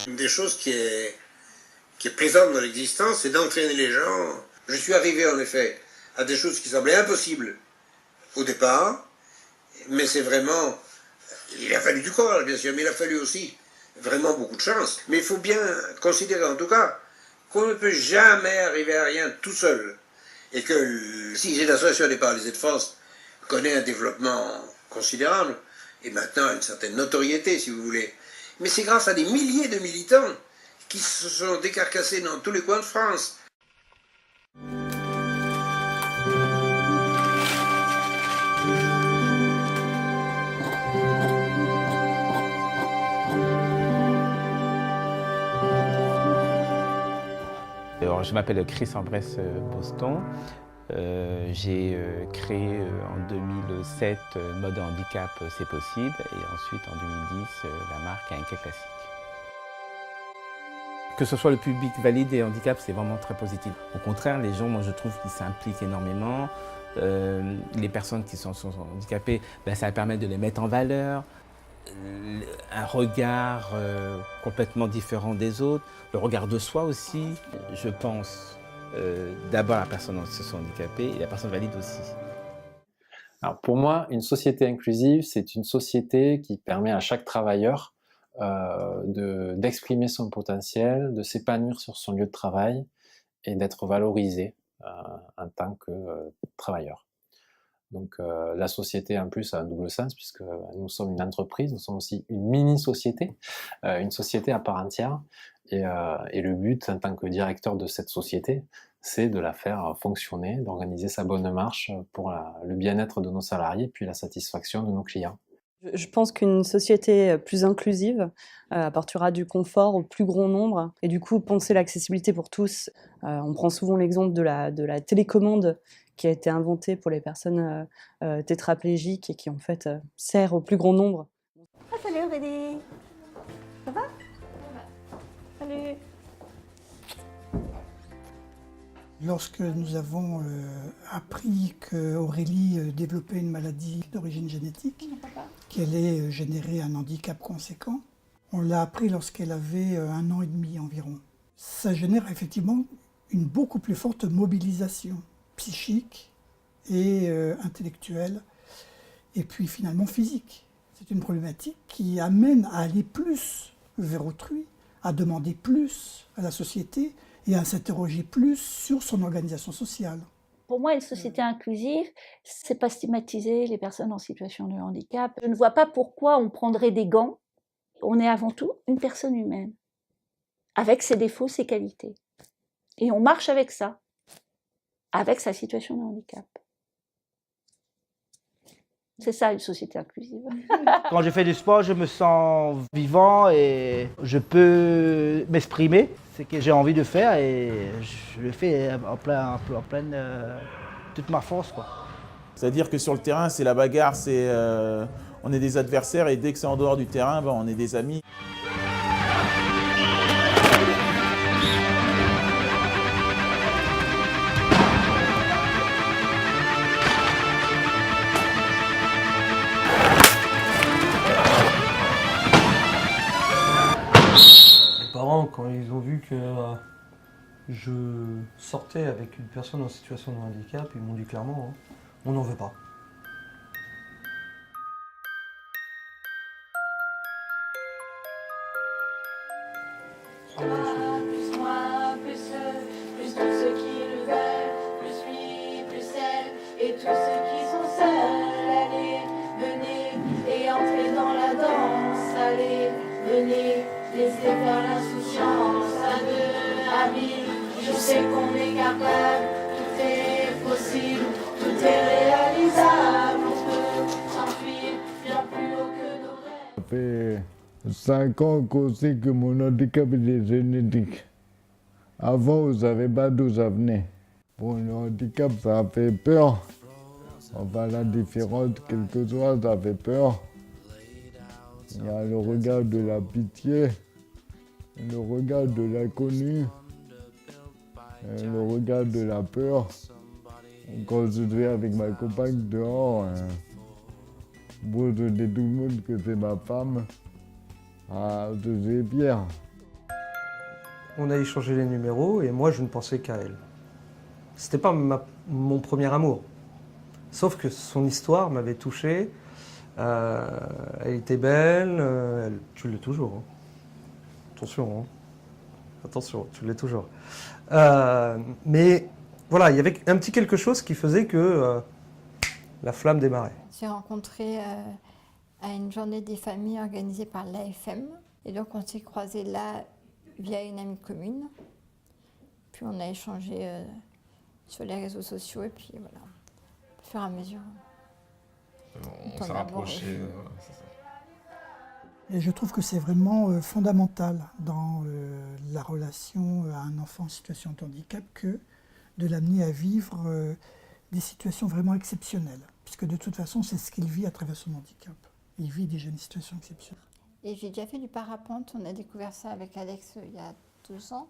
Une des choses qui est plaisante dans l'existence, c'est d'entraîner les gens. Je suis arrivé en effet à des choses qui semblaient impossibles au départ, mais c'est vraiment... Il a fallu du courage, bien sûr, mais il a fallu aussi vraiment beaucoup de chance. Mais il faut bien considérer en tout cas qu'on ne peut jamais arriver à rien tout seul. Et que si l'Association des paralysés de France connaît un développement considérable, et maintenant une certaine notoriété si vous voulez, mais c'est grâce à des milliers de militants qui se sont décarcassés dans tous les coins de France. Alors, je m'appelle Chris Ambrès Boston. J'ai créé en 2007 Mode Handicap C'est Possible et ensuite en 2010 la marque ANK Classique. Que ce soit le public valide et handicap, c'est vraiment très positif. Au contraire, les gens, moi je trouve qu'ils s'impliquent énormément. Les personnes qui sont handicapées, ça permet de les mettre en valeur. Un regard complètement différent des autres, le regard de soi aussi. Je pense d'abord à la personne en situation handicapée et la personne valide aussi. Alors pour moi, une société inclusive, c'est une société qui permet à chaque travailleur d'exprimer son potentiel, de s'épanouir sur son lieu de travail et d'être valorisé en tant que travailleur. Donc la société en plus a un double sens puisque nous sommes une entreprise, nous sommes aussi une mini-société, une société à part entière et le but en tant que directeur de cette société, c'est de la faire fonctionner, d'organiser sa bonne marche pour le bien-être de nos salariés puis la satisfaction de nos clients. Je pense qu'une société plus inclusive apportera du confort au plus grand nombre et du coup penser l'accessibilité pour tous. On prend souvent l'exemple de la télécommande qui a été inventée pour les personnes tétraplégiques et qui en fait sert au plus grand nombre. Ah, salut Aurélie, ça va? Salut. Lorsque nous avons appris qu'Aurélie développait une maladie d'origine génétique, qui allait générer un handicap conséquent, on l'a appris lorsqu'elle avait 1 an et demi environ. Ça génère effectivement une beaucoup plus forte mobilisation psychique et intellectuelle, et puis finalement physique. C'est une problématique qui amène à aller plus vers autrui, à demander plus à la société, et à s'interroger plus sur son organisation sociale. Pour moi, une société inclusive, c'est pas stigmatiser les personnes en situation de handicap. Je ne vois pas pourquoi on prendrait des gants. On est avant tout une personne humaine, avec ses défauts, ses qualités. Et on marche avec ça, avec sa situation de handicap. C'est ça une société inclusive. Quand je fais du sport, je me sens vivant et je peux m'exprimer. C'est ce que j'ai envie de faire et je le fais en pleine toute ma force, quoi. C'est-à-dire que sur le terrain, c'est la bagarre, on est des adversaires et dès que c'est en dehors du terrain, on est des amis. Mes parents, quand ils ont vu que je sortais avec une personne en situation de handicap, ils m'ont dit clairement, on n'en veut pas. Plus moi, plus tous ceux qui le veulent, plus lui, plus elle, et tous ceux qui sont seuls. Allez, venez et entrez dans la danse. Allez, venez, laissez faire l'insouciance. À 2, à 1000, je sais qu'on est capable. Tout est possible, tout est réalisable. On peut s'enfuir bien plus haut que nos rêves. Ça fait 5 ans qu'on sait que mon handicap est génétique. Avant, on ne savait pas d'où ça venait. Bon, le handicap, ça fait peur. Enfin, la différence, quelle que soit, ça fait peur. Il y a le regard de la pitié, le regard de l'inconnu, le regard de la peur. Quand je vais avec ma compagne dehors, bon, je dis tout le monde que c'est ma femme. Ah, je suis fier. On a échangé les numéros et moi je ne pensais qu'à elle. C'était pas mon premier amour. Sauf que son histoire m'avait touché. Elle était belle, tu l'es toujours. Hein. Attention, hein. Attention, tu l'es toujours. Mais voilà, il y avait un petit quelque chose qui faisait que la flamme démarrait. J'ai rencontré à une journée des familles organisée par l'AFM. Et donc on s'est croisés là via une amie commune. Puis on a échangé sur les réseaux sociaux et puis voilà, au fur et à mesure. On s'est rapprochés. Et je trouve que c'est vraiment fondamental dans la relation à un enfant en situation de handicap que de l'amener à vivre des situations vraiment exceptionnelles. Puisque de toute façon, c'est ce qu'il vit à travers son handicap. Il vit déjà une situation exceptionnelle. Et j'ai déjà fait du parapente, on a découvert ça avec Alex il y a 2 ans.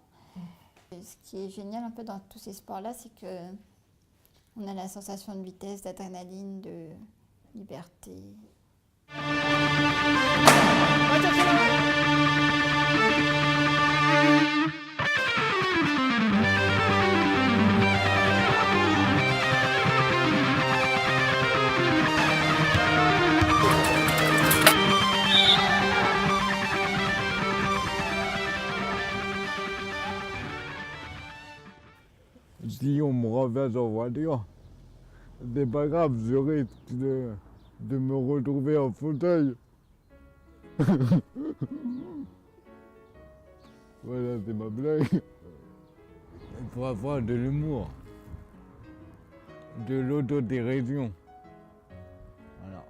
Et ce qui est génial un peu dans tous ces sports-là, c'est qu'on a la sensation de vitesse, d'adrénaline, de liberté. Si on me renverse en voiture, c'est pas grave, je risque de me retrouver en fauteuil. Voilà, c'est ma blague. Il faut avoir de l'humour, de l'autodérision. Voilà.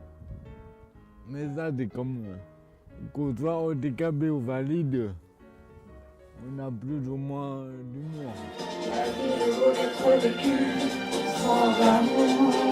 Mais ça, c'est comme qu'on soit handicapé ou valide, on a plus ou moins d'humour. La vie vaut d'être vécue sans amour.